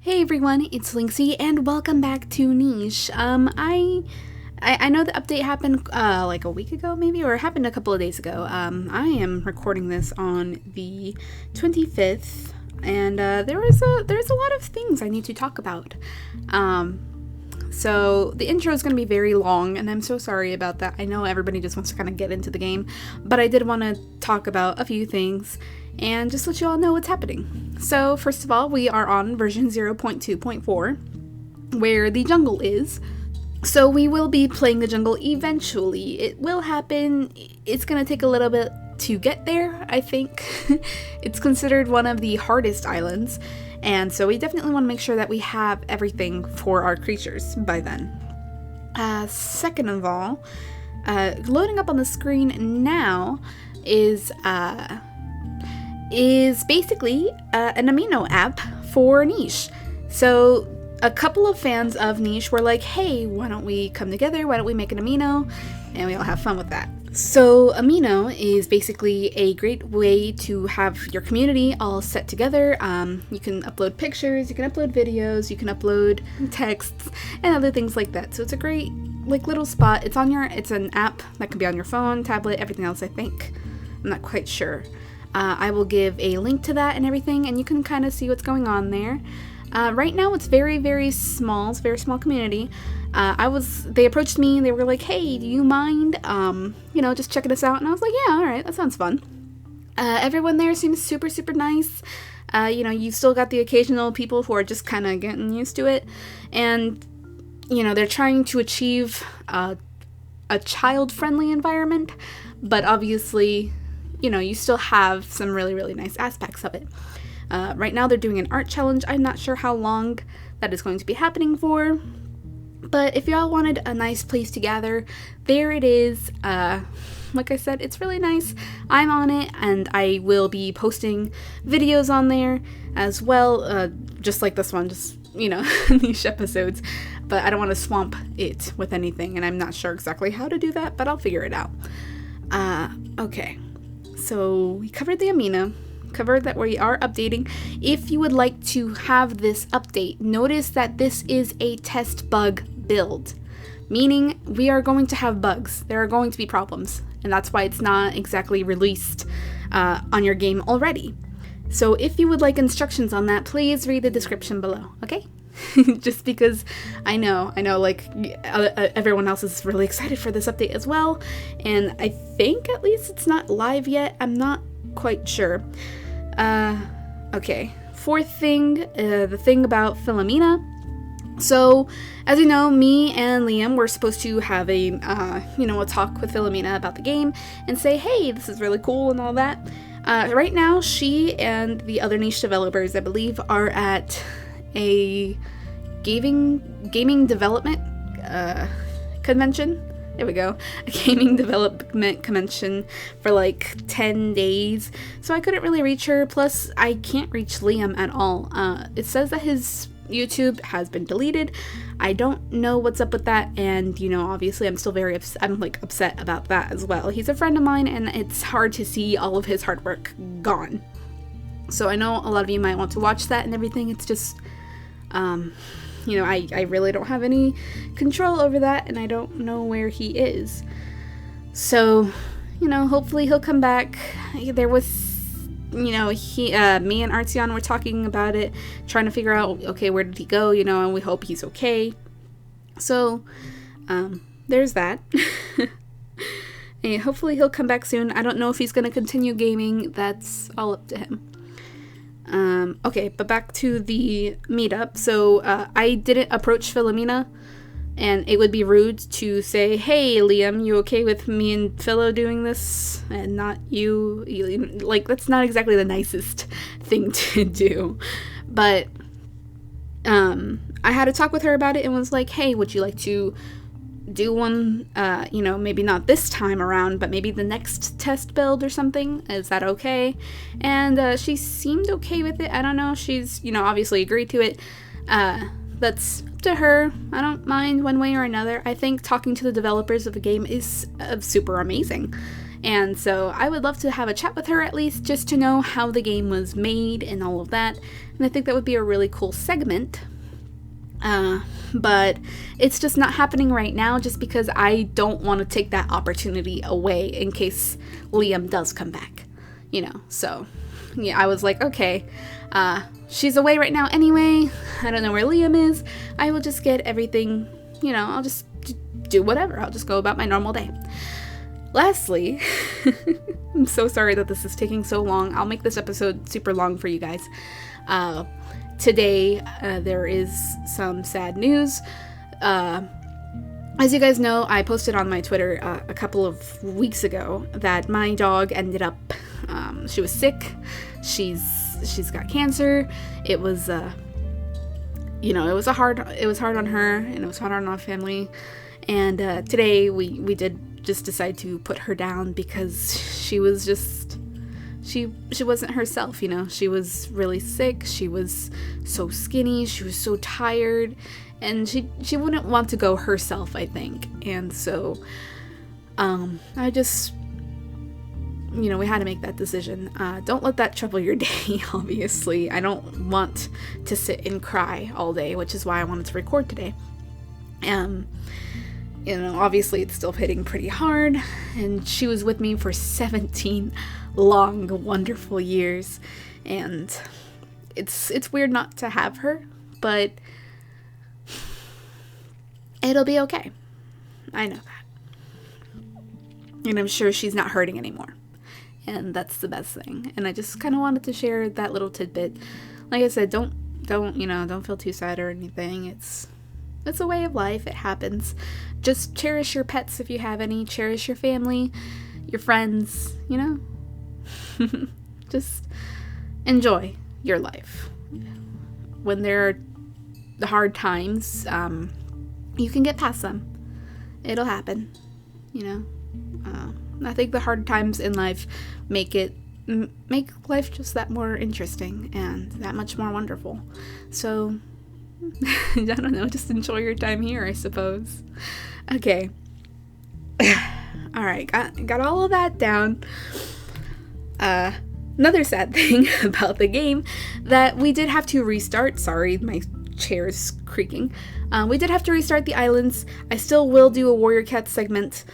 Hey everyone, it's Linksy and welcome back to Niche. I know the update happened like a week ago maybe, or it happened a couple of days ago. I am recording this on the 25th and there's a lot of things I need to talk about. So the intro is going to be very long and I'm so sorry about that. I know everybody just wants to kind of get into the game, but I did want to talk about a few things and just let you all know what's happening. So first of all, we are on version 0.2.4 where the jungle is. So we will be playing the jungle eventually. It will happen. It's going to take a little bit to get there, I think. It's considered one of the hardest islands, and so we definitely want to make sure that we have everything for our creatures by then. Second of all, loading up on the screen now is basically an amino app for Niche. So a couple of fans of Niche were like, hey, why don't we come together? Why don't we make an amino? And we all have fun with that. So amino is basically a great way to have your community all set together. You can upload pictures, you can upload videos, you can upload texts and other things like that. So it's a great little spot. It's an app that can be on your phone, tablet, everything else, I think. I'm not quite sure. I will give a link to that and everything, and you can kind of see what's going on there. Right now it's very, very small. It's a very small community. They approached me and they were like, hey, do you mind, just checking us out? And I was like, yeah, all right, that sounds fun. Everyone there seems super, super nice. You still got the occasional people who are just kind of getting used to it. And, they're trying to achieve a child-friendly environment, but obviously, you still have some really, really nice aspects of it. Right now they're doing an art challenge. I'm not sure how long that is going to be happening for, but if y'all wanted a nice place to gather, there it is. Like I said, it's really nice. I'm on it, and I will be posting videos on there as well, just like this one, just, niche episodes, but I don't want to swamp it with anything, and I'm not sure exactly how to do that, but I'll figure it out. Okay, so we covered the amino. Covered that we are updating. If you would like to have this update, notice that this is a test bug build, meaning we are going to have bugs. There are going to be problems, and that's why it's not exactly released on your game already. So if you would like instructions on that, please read the description below, okay? Just because I know everyone else is really excited for this update as well, and I think at least it's not live yet. I'm not quite sure. Okay. Fourth thing, the thing about Filamina. So, as you know, me and Liam were supposed to have a talk with Filamina about the game and say, hey, this is really cool and all that. Right now, she and the other niche developers, I believe, are at a gaming development convention. There we go. A gaming development convention for like 10 days. So I couldn't really reach her. Plus, I can't reach Liam at all. It says that his YouTube has been deleted. I don't know what's up with that. And, obviously I'm still very upset about that as well. He's a friend of mine and it's hard to see all of his hard work gone. So I know a lot of you might want to watch that and everything. It's just, I really don't have any control over that, and I don't know where he is. So, hopefully he'll come back. There was, me and Artzion were talking about it, trying to figure out, okay, where did he go, and we hope he's okay. So, there's that. And hopefully he'll come back soon. I don't know if he's going to continue gaming. That's all up to him. Okay, but back to the meetup. So, I didn't approach Filamina, and it would be rude to say, hey, Liam, you okay with me and Philo doing this? And not you. That's not exactly the nicest thing to do. But, I had a talk with her about it and was like, hey, would you like to do one, maybe not this time around, but maybe the next test build or something? Is that okay? And she seemed okay with it. I don't know. She's, obviously agreed to it. That's up to her. I don't mind one way or another. I think talking to the developers of the game is super amazing. And so I would love to have a chat with her at least, just to know how the game was made and all of that. And I think that would be a really cool segment. But it's just not happening right now, just because I don't want to take that opportunity away in case Liam does come back, you know. So yeah, I was like, okay, she's away right now anyway. I don't know where Liam is. I will just get everything, you know, I'll just do whatever. I'll just go about my normal day. Lastly, I'm so sorry that this is taking so long. I'll make this episode super long for you guys. Today, there is some sad news. As you guys know, I posted on my Twitter a couple of weeks ago that my dog ended up, she was sick. She's got cancer. It was, you know, it was hard on her, and it was hard on our family. And today we did just decide to put her down because she was just, she wasn't herself, you know. She was really sick. She was so skinny. She was so tired, and she wouldn't want to go herself, I think. And so I just, you know, we had to make that decision. Don't let that trouble your day, obviously. I don't want to sit and cry all day, which is why I wanted to record today. You know, obviously it's still hitting pretty hard, and she was with me for 17 long, wonderful years, and it's weird not to have her, but it'll be okay. I know that. And I'm sure she's not hurting anymore, and that's the best thing. And I just kind of wanted to share that little tidbit. Like I said, don't you know, don't feel too sad or anything. It's a way of life. It happens. Just cherish your pets if you have any. Cherish your family, your friends, you know. Just enjoy your life. When there are the hard times, you can get past them. It'll happen, you know. I think the hard times in life make life just that more interesting and that much more wonderful. So I don't know, just enjoy your time here, I suppose. Okay. Alright, got all of that down. Another sad thing about the game, that we did have to restart. Sorry, my chair's creaking. We did have to restart the islands. I still will do a Warrior Cat segment.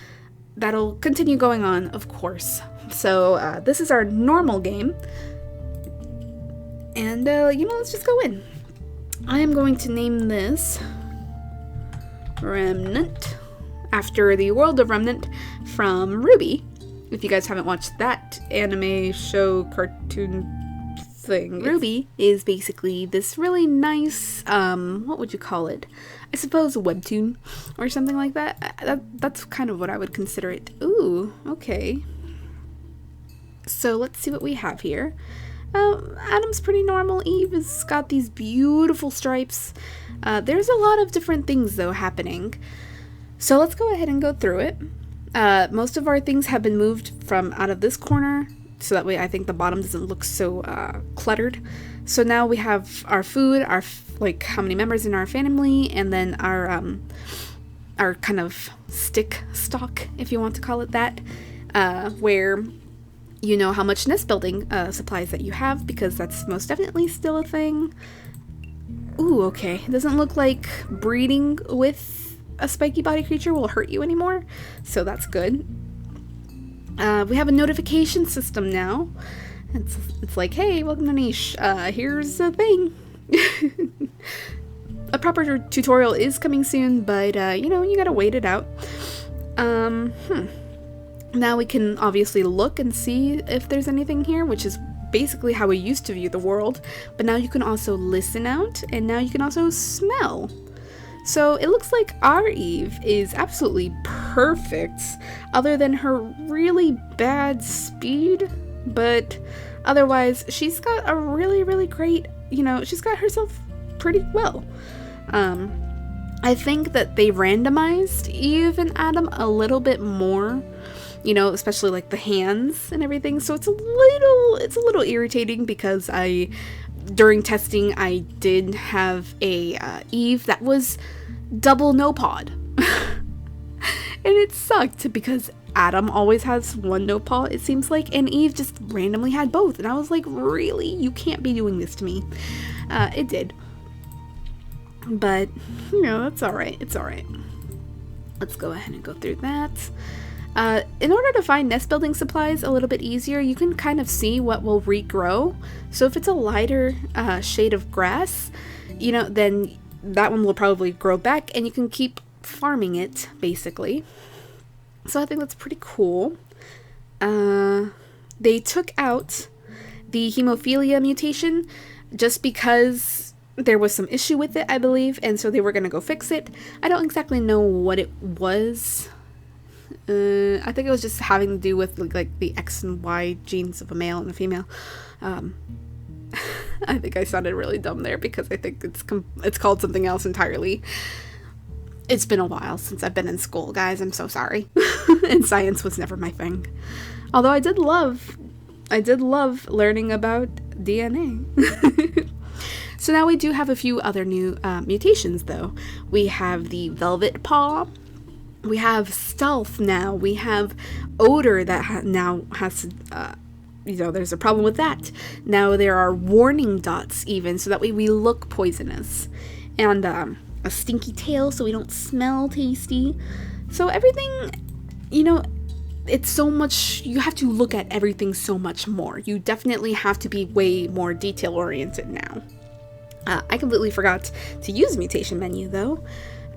That'll continue going on, of course. So, this is our normal game. And, you know, let's just go in. I am going to name this Remnant, after the world of Remnant from Ruby. If you guys haven't watched that anime show cartoon thing, Ruby is basically this really nice, what would you call it? I suppose a webtoon or something like that. That's kind of what I would consider it. Ooh, okay. So let's see what we have here. Adam's pretty normal. Eve has got these beautiful stripes. There's a lot of different things, though, happening. So let's go ahead and go through it. Most of our things have been moved from out of this corner, so that way I think the bottom doesn't look so cluttered. So now we have our food, our like how many members in our family, and then our kind of stick stock, if you want to call it that, where you know how much nest building supplies that you have, because that's most definitely still a thing. Ooh, okay. It doesn't look like breeding with a spiky body creature will hurt you anymore, so that's good. We have a notification system now. It's like, hey, welcome to Niche. Here's a thing. A proper tutorial is coming soon, but you know, you gotta wait it out. Now we can obviously look and see if there's anything here, which is basically how we used to view the world, but now you can also listen out, and now you can also smell. So it looks like our Eve is absolutely perfect, other than her really bad speed, but otherwise she's got a really, really great, you know, she's got herself pretty well. I think that they randomized Eve and Adam a little bit more, you know, especially like the hands and everything. So it's a little irritating, because during testing I did have a Eve that was double no pod. And it sucked because Adam always has one no paw, it seems like, and Eve just randomly had both. And I was like, really? You can't be doing this to me. It did. But, you know, that's alright. It's alright. Let's go ahead and go through that. In order to find nest building supplies a little bit easier, you can kind of see what will regrow. So if it's a lighter shade of grass, you know, then that one will probably grow back and you can keep farming it, basically. So I think that's pretty cool. They took out the hemophilia mutation just because there was some issue with it, I believe, and so they were going to go fix it. I don't exactly know what it was. I think it was just having to do with like the X and Y genes of a male and a female. I think I sounded really dumb there because I think it's called something else entirely. It's been a while since I've been in school, guys. I'm so sorry. And science was never my thing. Although I did love learning about DNA. So now we do have a few other new mutations, though. We have the velvet paw. We have stealth now. We have odor that now has to, you know, there's a problem with that. Now there are warning dots even, so that way we look poisonous. And a stinky tail so we don't smell tasty. So everything, you know, it's so much, you have to look at everything so much more. You definitely have to be way more detail oriented now. I completely forgot to use mutation menu though,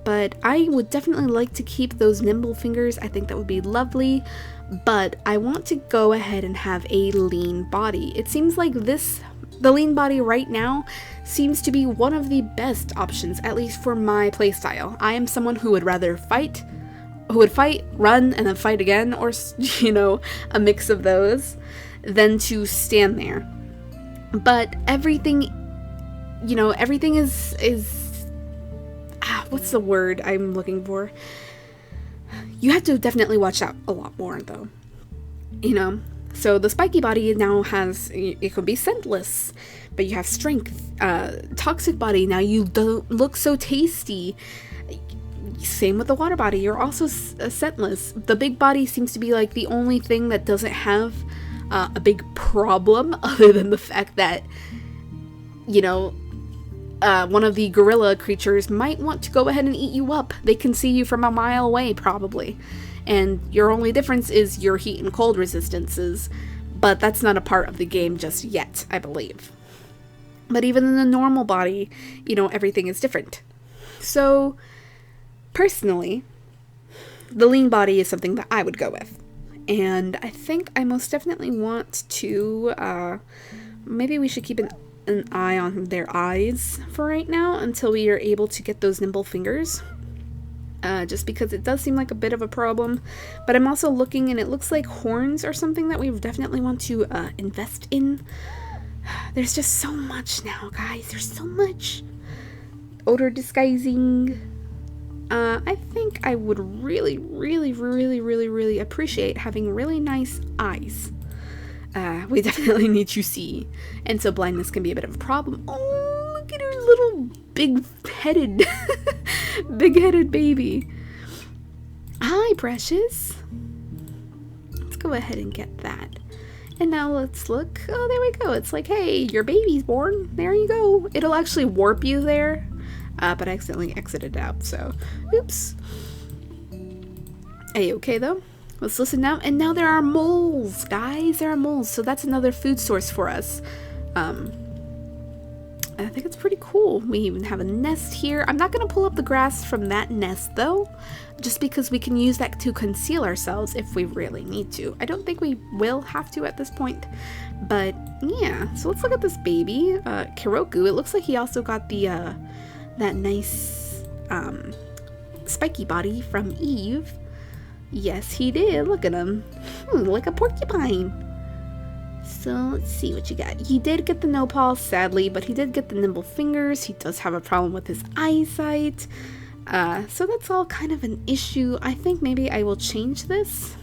but I would definitely like to keep those nimble fingers. I think that would be lovely, but I want to go ahead and have a lean body. It seems like the lean body right now seems to be one of the best options, at least for my playstyle. I am someone who would rather fight, run, and then fight again, or, you know, a mix of those, than to stand there. But everything, you know, everything is what's the word I'm looking for? You have to definitely watch out a lot more, though. You know? So the spiky body now has, it could be scentless, but you have strength. Toxic body, now you don't look so tasty. Same with the water body, you're also scentless. The big body seems to be like the only thing that doesn't have a big problem, other than the fact that, you know, one of the gorilla creatures might want to go ahead and eat you up. They can see you from a mile away, probably. And your only difference is your heat and cold resistances, but that's not a part of the game just yet, I believe. But even in the normal body, you know, everything is different. So, personally, the lean body is something that I would go with. And I think I most definitely want to, maybe we should keep an eye on their eyes for right now until we are able to get those nimble fingers. Just because it does seem like a bit of a problem. But I'm also looking, and it looks like horns are something that we definitely want to invest in. There's just so much now, guys. There's so much. Odor disguising. I think I would really, really, really, really, really appreciate having really nice eyes. We definitely need to see. And so blindness can be a bit of a problem. Oh, look at her little big-headed big-headed baby. Hi, precious. Let's go ahead and get that. And now let's look. Oh, there we go. It's like, hey, your baby's born. There you go. It'll actually warp you there. But I accidentally exited out, so oops. A-okay, though. Let's listen now. And now there are moles, guys. There are moles. So that's another food source for us. I think it's pretty cool. We even have a nest here. I'm not going to pull up the grass from that nest, though, just because we can use that to conceal ourselves if we really need to. I don't think we will have to at this point, but yeah. So let's look at this baby. Kiroku, it looks like he also got the, that nice, spiky body from Eve. Yes, he did. Look at him. Like a porcupine. So let's see what you got. He did get the no paw, sadly, but he did get the nimble fingers. He does have a problem with his eyesight. So that's all kind of an issue. I think maybe I will change this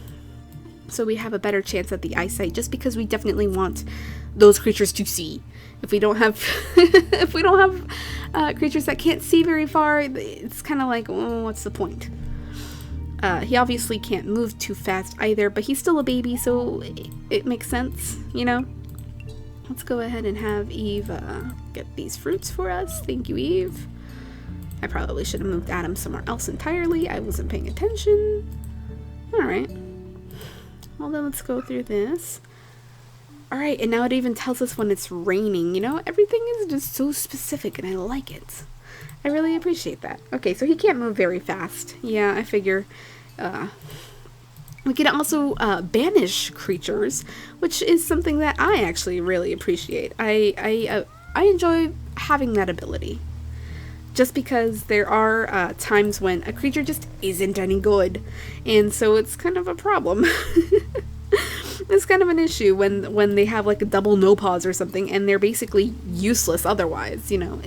so we have a better chance at the eyesight, just because we definitely want those creatures to see. If we don't have if we don't have creatures that can't see very far, it's kind of like, oh, what's the point? He obviously can't move too fast either, but he's still a baby, so it makes sense, you know? Let's go ahead and have Eve get these fruits for us. Thank you, Eve. I probably should have moved Adam somewhere else entirely. I wasn't paying attention. Alright. Well, then let's go through this. Alright, and now it even tells us when it's raining, you know? Everything is just so specific, and I like it. I really appreciate that. Okay, so he can't move very fast. Yeah, I figure. We can also banish creatures, which is something that I actually really appreciate. I enjoy having that ability. Just because there are times when a creature just isn't any good, and so it's kind of a problem. It's kind of an issue when they have like a double no pause or something, and they're basically useless otherwise, you know.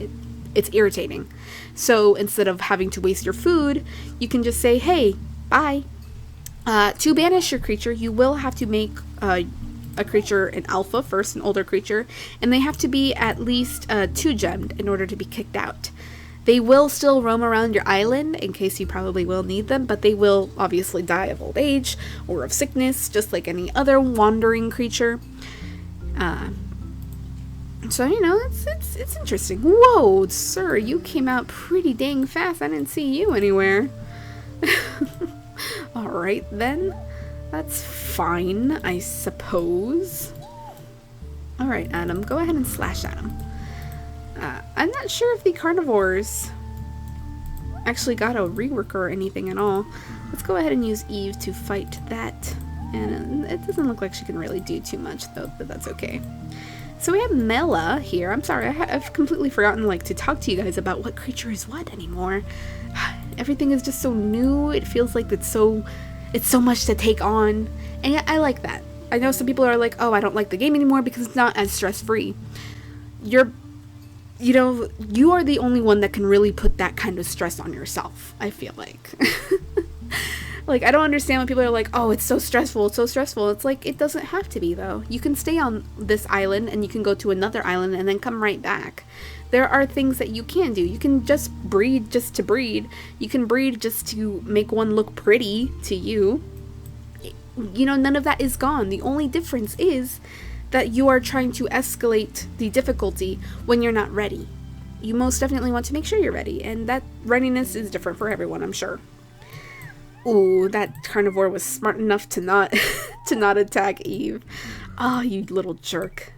It's irritating. So instead of having to waste your food, you can just say, hey, bye. To banish your creature, you will have to make a creature an alpha first, an older creature, and they have to be at least 2-gemmed in order to be kicked out. They will still roam around your island in case you probably will need them, but they will obviously die of old age or of sickness, just like any other wandering creature. So, you know, it's interesting. Whoa, sir, you came out pretty dang fast. I didn't see you anywhere. Alright, then. That's fine, I suppose. Alright, Adam, go ahead and slash Adam. I'm not sure if the carnivores actually got a rework or anything at all. Let's go ahead and use Eve to fight that. And it doesn't look like she can really do too much, though, but that's okay. So we have Mela here. I'm sorry, I've completely forgotten like to talk to you guys about what creature is what anymore. Everything is just so new. It feels like it's so much to take on, and yet I like that. I know some people are like, oh, I don't like the game anymore because it's not as stress-free. You are the only one that can really put that kind of stress on yourself, I feel like. Like, I don't understand when people are like, oh, it's so stressful, it's so stressful. It's like, it doesn't have to be, though. You can stay on this island, and you can go to another island, and then come right back. There are things that you can do. You can just breed just to breed. You can breed just to make one look pretty to you. You know, none of that is gone. The only difference is that you are trying to escalate the difficulty when you're not ready. You most definitely want to make sure you're ready, and that readiness is different for everyone, I'm sure. Ooh, that carnivore was smart enough to not to not attack Eve. Oh, you little jerk.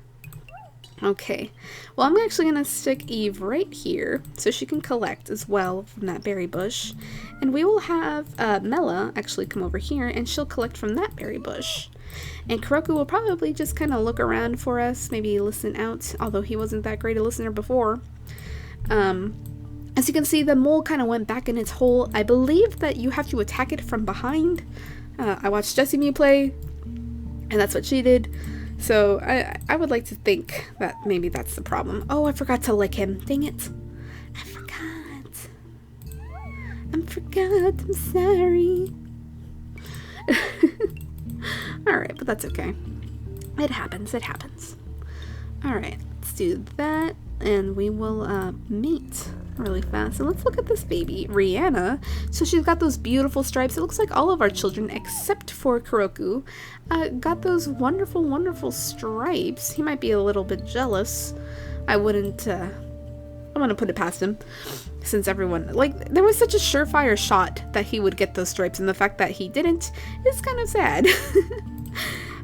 Okay, well, I'm actually going to stick Eve right here so she can collect as well from that berry bush. And we will have Mela actually come over here, and she'll collect from that berry bush. And Kuroko will probably just kind of look around for us, maybe listen out, although he wasn't that great a listener before. As you can see, the mole kind of went back in its hole. I believe that you have to attack it from behind. I watched Jessie Me play, and that's what she did. So I would like to think that maybe that's the problem. Oh, I forgot to lick him. Dang it. I forgot. I'm sorry. Alright, but that's okay. It happens. Alright, let's do that, and we will mate really fast. And let's look at this baby, Rihanna. So she's got those beautiful stripes. It looks like all of our children, except for Kuroko, got those wonderful, wonderful stripes. He might be a little bit jealous. I wouldn't put it past him, since everyone, like, there was such a surefire shot that he would get those stripes, and the fact that he didn't is kind of sad.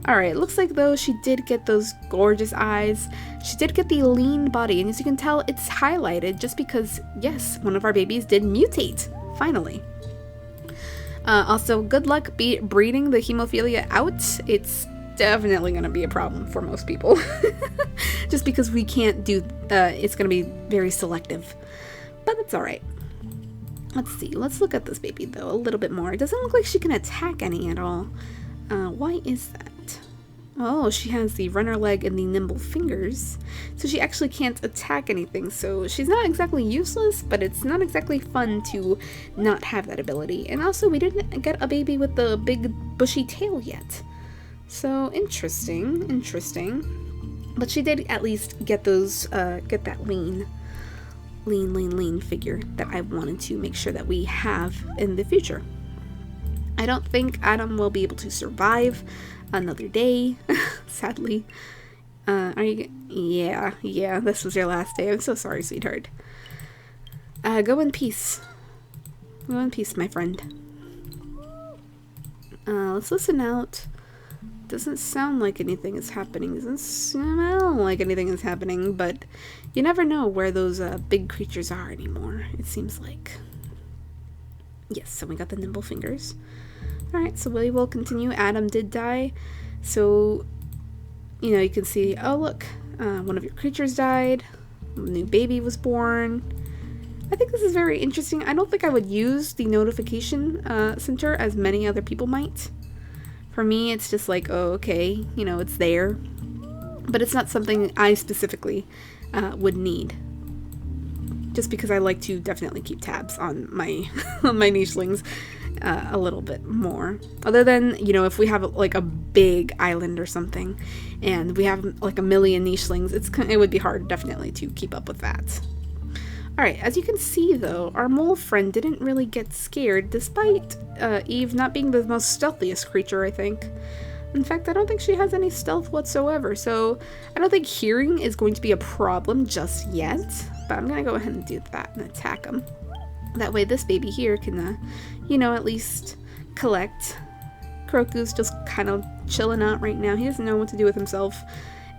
Alright, looks like though she did get those gorgeous eyes. She did get the lean body, and as you can tell, it's highlighted just because, yes, one of our babies did mutate, finally. Also, good luck breeding the hemophilia out. It's definitely going to be a problem for most people. Just because we can't do, it's going to be very selective. But it's alright. Let's see, let's look at this baby though a little bit more. It doesn't look like she can attack any at all. Why is that? Oh, she has the runner leg and the nimble fingers, so she actually can't attack anything, so she's not exactly useless, but it's not exactly fun to not have that ability. And also, we didn't get a baby with the big bushy tail yet. So, interesting. But she did at least get those, get that lean figure that I wanted to make sure that we have in the future. I don't think Adam will be able to survive another day, sadly. Are you? Yeah, this was your last day. I'm so sorry, sweetheart. Go in peace. Go in peace, my friend. Let's listen out. Doesn't sound like anything is happening. Doesn't smell like anything is happening, but you never know where those big creatures are anymore, it seems like. Yes, so we got the nimble fingers. Alright, so we will continue. Adam did die, so you can see, oh look, one of your creatures died, a new baby was born. I think this is very interesting. I don't think I would use the notification center as many other people might. For me, it's just like, oh, okay, it's there. But it's not something I specifically would need. Just because I like to definitely keep tabs on my on my nichelings a little bit more. Other than, if we have like a big island or something, and we have like a million nichelings, it would be hard definitely to keep up with that. Alright, as you can see though, our mole friend didn't really get scared, despite Eve not being the most stealthiest creature, I think. In fact, I don't think she has any stealth whatsoever, so I don't think hearing is going to be a problem just yet. But I'm going to go ahead and do that and attack him. That way this baby here can, at least collect. Kroku's just kind of chilling out right now. He doesn't know what to do with himself.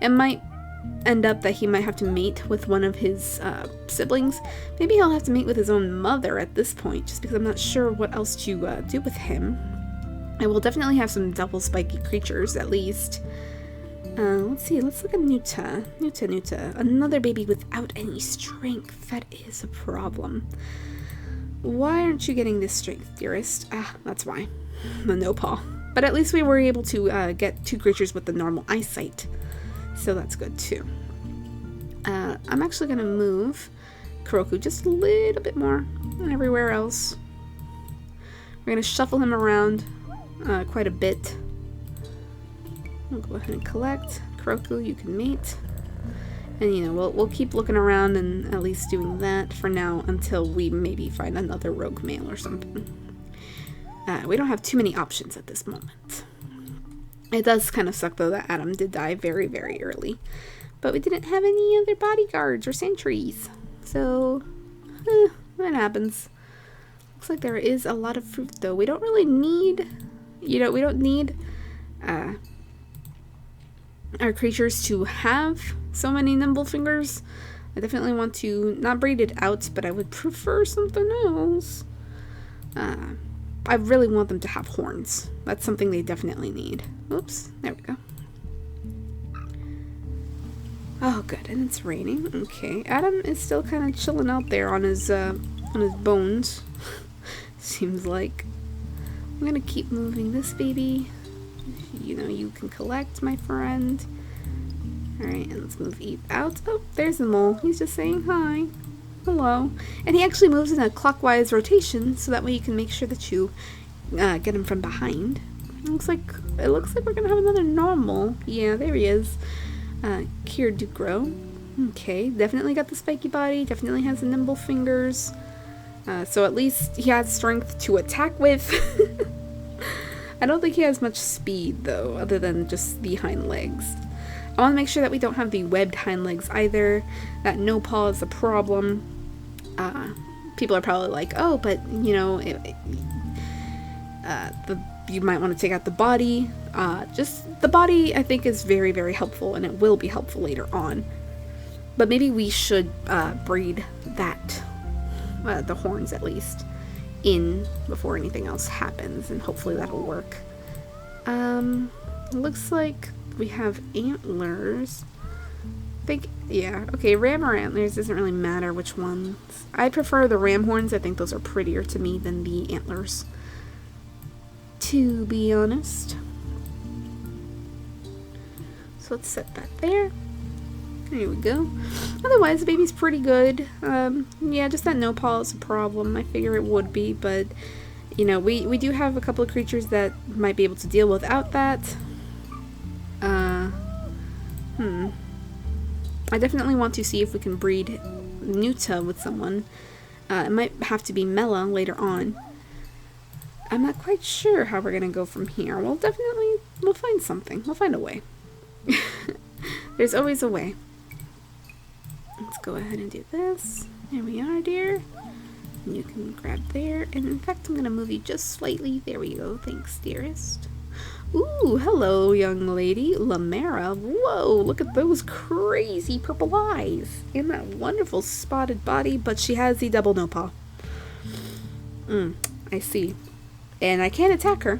It might end up that he might have to mate with one of his siblings. Maybe he'll have to mate with his own mother at this point, just because I'm not sure what else to do with him. I will definitely have some double spiky creatures, at least. Let's see, let's look at Nuta. Nuta. Another baby without any strength. That is a problem. Why aren't you getting this strength, dearest? That's why. The no paw. But at least we were able to get two creatures with the normal eyesight. So that's good too. I'm actually going to move Kuroku just a little bit more than everywhere else. We're going to shuffle him around quite a bit. We'll go ahead and collect. Kuroku, you can mate. And we'll keep looking around and at least doing that for now until we maybe find another rogue male or something. We don't have too many options at this moment. It does kind of suck though that Adam did die very, very early. But we didn't have any other bodyguards or sentries. So, that happens. Looks like there is a lot of fruit though. We don't really need, we don't need our creatures to have so many nimble fingers. I definitely want to not breed it out, but I would prefer something else. I really want them to have horns. That's something they definitely need. Oops, there we go. Oh, good, and it's raining. Okay, Adam is still kind of chilling out there on his bones. Seems like. I'm gonna keep moving this baby. You can collect, my friend. Alright, and let's move Eve out. Oh, there's the mole. He's just saying hi. Hello. And he actually moves in a clockwise rotation, so that way you can make sure that you get him from behind. It looks like we're gonna have another normal. Yeah, there he is. Kier Ducro. Okay, definitely got the spiky body, definitely has the nimble fingers. So at least he has strength to attack with. I don't think he has much speed though, other than just the hind legs. I want to make sure that we don't have the webbed hind legs either. That no paw is a problem. People are probably like, oh, but you might want to take out the body. Just the body, I think, is very, very helpful, and it will be helpful later on. But maybe we should breed that, the horns at least, in before anything else happens, and hopefully that'll work. It looks like we have antlers. I think, yeah, okay, ram or antlers, doesn't really matter which ones. I prefer the ram horns. I think those are prettier to me than the antlers, to be honest. So let's set that there. There we go. Otherwise, the baby's pretty good. Yeah, just that no paw is a problem. I figure it would be, but we do have a couple of creatures that might be able to deal without that. I definitely want to see if we can breed Nuta with someone. It might have to be Mela later on. I'm not quite sure how we're gonna go from here. We'll find something. We'll find a way. There's always a way. Let's go ahead and do this. There we are, dear. You can grab there. And in fact, I'm gonna move you just slightly. There we go. Thanks, dearest. Ooh, hello, young lady. Lamera. Whoa, look at those crazy purple eyes. And that wonderful spotted body, but she has the double no paw. I see. And I can't attack her.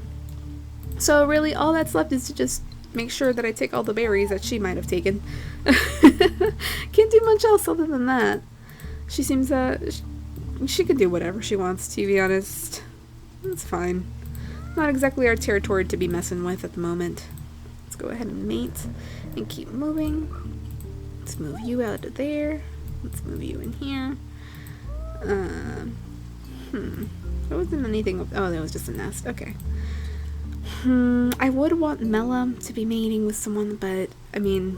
So really, all that's left is to just make sure that I take all the berries that she might have taken. Can't do much else other than that. She seems, she can do whatever she wants, to be honest. That's fine. Not exactly our territory to be messing with at the moment. Let's go ahead and mate and keep moving. Let's move you out of there. Let's move you in here. There wasn't anything. Oh, that was just a nest. Okay. I would want Mela to be mating with someone, but I mean,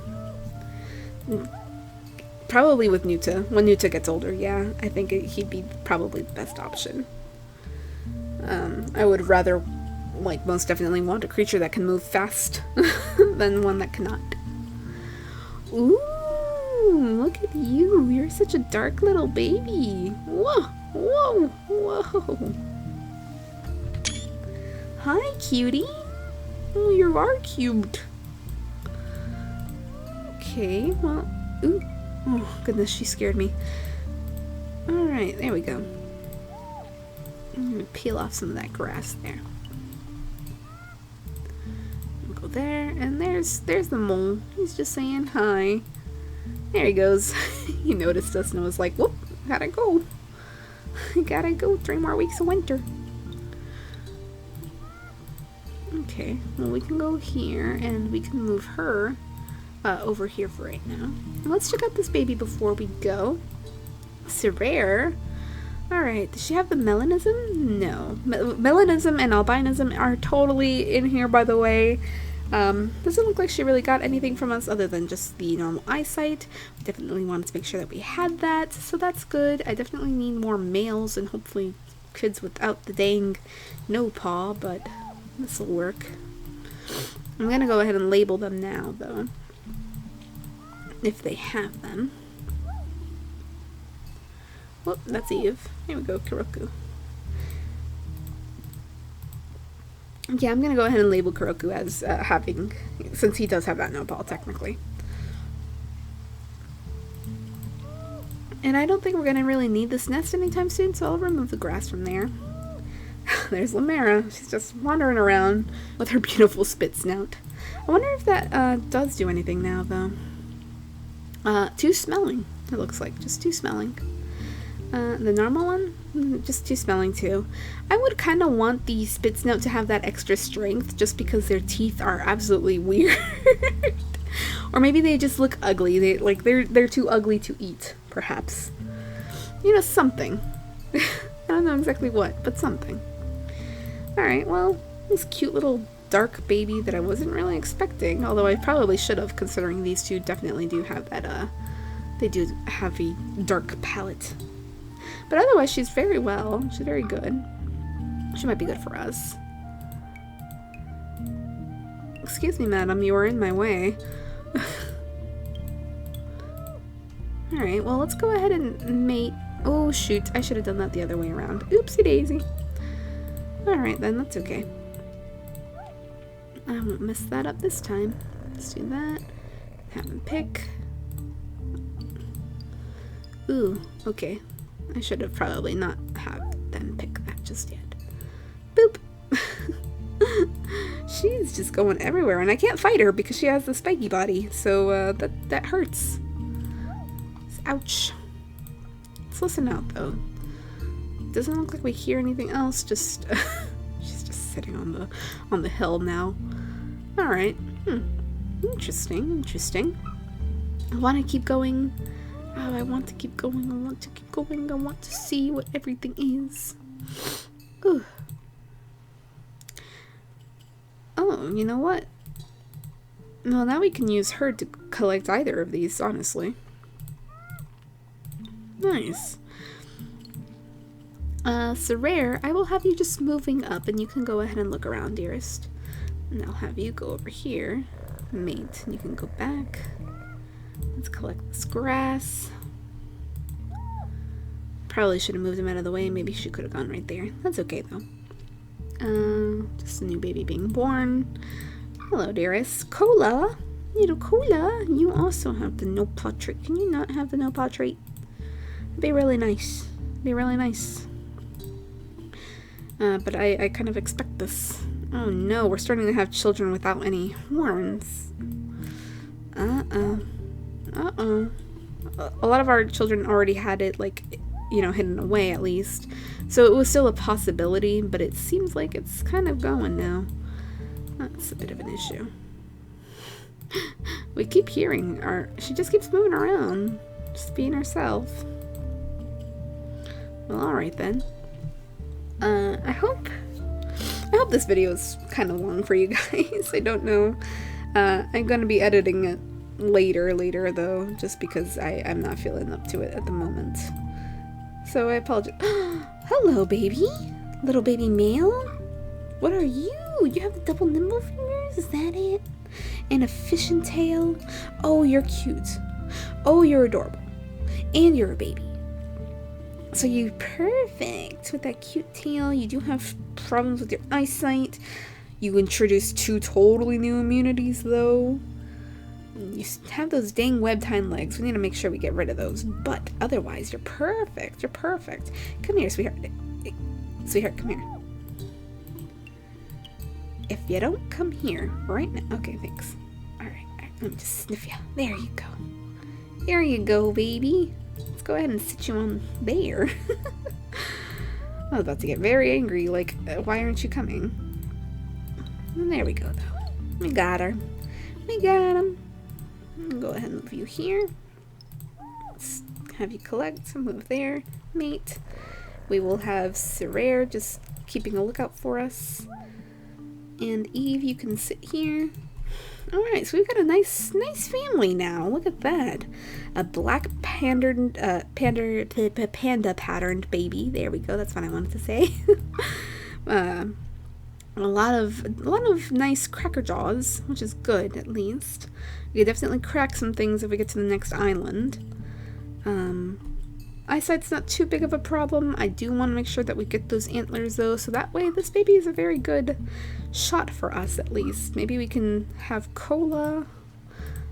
probably with Nuta. When Nuta gets older, yeah, I think he'd be probably the best option. I would rather, like, most definitely want a creature that can move fast than one that cannot. Ooh, look at you. You're such a dark little baby. Whoa, whoa, whoa. Hi, cutie. Oh, you are cute. Okay, well, ooh. Oh, goodness, she scared me. Alright, there we go. I'm gonna peel off some of that grass there. We'll go there, and there's the mole. He's just saying hi. There he goes. He noticed us and was like, whoop, gotta go. Gotta go, 3 more weeks of winter. Okay, well, we can go here, and we can move her over here for right now. Let's check out this baby before we go. Serere. Alright, does she have the melanism? No. Melanism and albinism are totally in here, by the way. Doesn't look like she really got anything from us other than just the normal eyesight. We definitely wanted to make sure that we had that, so that's good. I definitely need more males and hopefully kids without the dang no paw, but this will work. I'm gonna go ahead and label them now, though, if they have them. Whoop, that's Eve. Here we go, Kuroku. Yeah, I'm gonna go ahead and label Kuroku as having, since he does have that no paw, technically. And I don't think we're gonna really need this nest anytime soon, so I'll remove the grass from there. There's Lamera. She's just wandering around with her beautiful spit snout. I wonder if that does do anything now, though. 2 smelling, it looks like. Just 2 smelling. The normal one? Just 2 smelling, too. I would kind of want the spit snout to have that extra strength just because their teeth are absolutely weird. Or maybe they just look ugly. They're too ugly to eat, perhaps. You know, something. I don't know exactly what, but something. Alright, well, this cute little dark baby that I wasn't really expecting, although I probably should have, considering these two definitely do have that, they do have a dark palette. But otherwise, she's very well. She's very good. She might be good for us. Excuse me, madam, you are in my way. Alright, well, let's go ahead and mate. Oh, shoot, I should have done that the other way around. Oopsie daisy. Alright then, that's okay. I won't mess that up this time. Let's do that. Have him pick. Ooh, okay. I should have probably not had them pick that just yet. Boop! She's just going everywhere, and I can't fight her because she has the spiky body, so that hurts. Ouch. Let's listen out, though. Doesn't look like we hear anything else, just she's just sitting on the hill now. Alright. Interesting. I want to keep going. Oh, I want to keep going. I want to see what everything is. Ooh. Oh, you know what? Well, now we can use her to collect either of these, honestly. Nice. Rare, I will have you just moving up, and you can go ahead and look around, dearest. And I'll have you go over here, mate, and you can go back. Let's collect this grass. Probably should have moved him out of the way. Maybe she could have gone right there. That's okay, though. Just a new baby being born. Hello, dearest. Cola. Little Cola. You also have the no portrait. Can you not have the no portrait? It'd be really nice. Be really nice. But I kind of expect this. Oh no, we're starting to have children without any horns. Uh-oh. Uh-oh. A lot of our children already had it, like, you know, hidden away at least. So it was still a possibility, but it seems like it's kind of going now. That's a bit of an issue. We keep hearing her. She just keeps moving around. Just being herself. Well, alright then. I hope this video is kind of long for you guys. I don't know. I'm gonna be editing it later though, just because I'm not feeling up to it at the moment. So I apologize. Hello, baby. Little baby male. What are you? You have the double nimble fingers? Is that it? And a fishing tail? Oh, you're cute. Oh, you're adorable. And you're a baby. So you're perfect with that cute tail. You do have problems with your eyesight. You introduced 2 totally new immunities, though. You have those dang webbed hind legs. We need to make sure we get rid of those. But otherwise, you're perfect. You're perfect. Come here, sweetheart. Hey, sweetheart, come here. If you don't come here right now. Okay, thanks. Alright, let me just sniff you. There you go. There you go, baby. Let's go ahead and sit you on there. I was about to get very angry. Like, why aren't you coming? And there we go, though. We got her. We got him. Go ahead and move you here. Let's have you collect. Move there, mate. We will have Rare just keeping a lookout for us. And Eve, you can sit here. Alright, so we've got a nice family now. Look at that. A black panda patterned baby. There we go. That's what I wanted to say. A lot of nice cracker jaws, which is good at least. We could definitely crack some things if we get to the next island. Eyesight's not too big of a problem. I do want to make sure that we get those antlers though, so that way this baby is a very good shot for us at least. Maybe we can have Cola.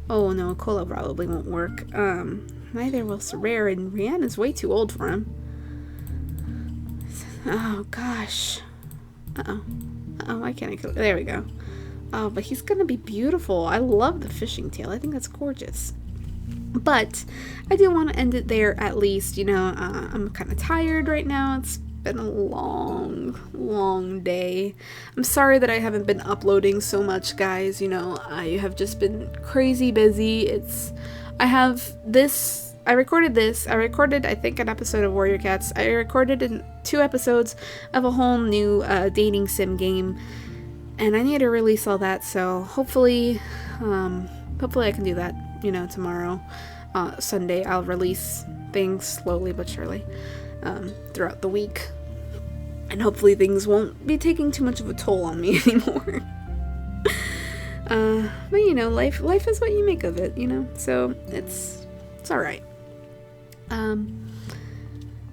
Oh no, Cola probably won't work. Neither will Rare, and Rihanna's way too old for him. Oh gosh. Uh-oh. Uh-oh, why can't I kill it? There we go. Oh, but he's gonna be beautiful. I love the fishing tail. I think that's gorgeous. But I do want to end it there at least. You know, I'm kind of tired right now. It's been a long day. I'm sorry that I haven't been uploading so much, guys. You know, I have just been crazy busy. I recorded this. I recorded, I think, an episode of Warrior Cats. I recorded in 2 episodes of a whole new dating sim game. And I need to release all that, so hopefully I can do that, you know, tomorrow. Sunday, I'll release things slowly but surely throughout the week. And hopefully things won't be taking too much of a toll on me anymore. But, you know, life is what you make of it, you know? So, it's alright.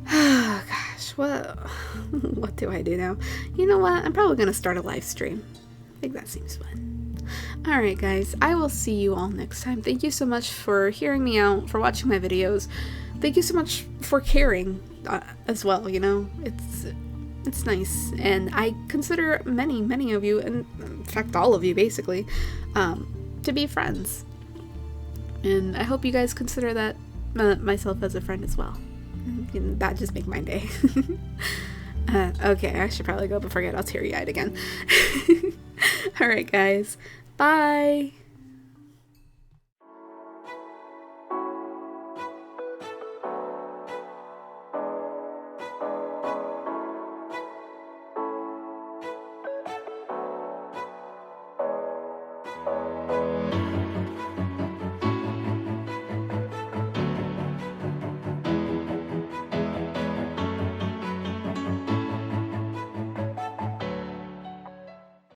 Gosh, what do I do now? You know what? I'm probably gonna start a live stream. I think that seems fun. Alright guys, I will see you all next time. Thank you so much for hearing me out, for watching my videos. Thank you so much for caring as well, you know? It's nice. And I consider many of you, and in fact all of you basically, to be friends. And I hope you guys consider that myself as a friend as well. And that just make my day. Okay, I should probably go before I get all teary-eyed again. Alright guys, bye!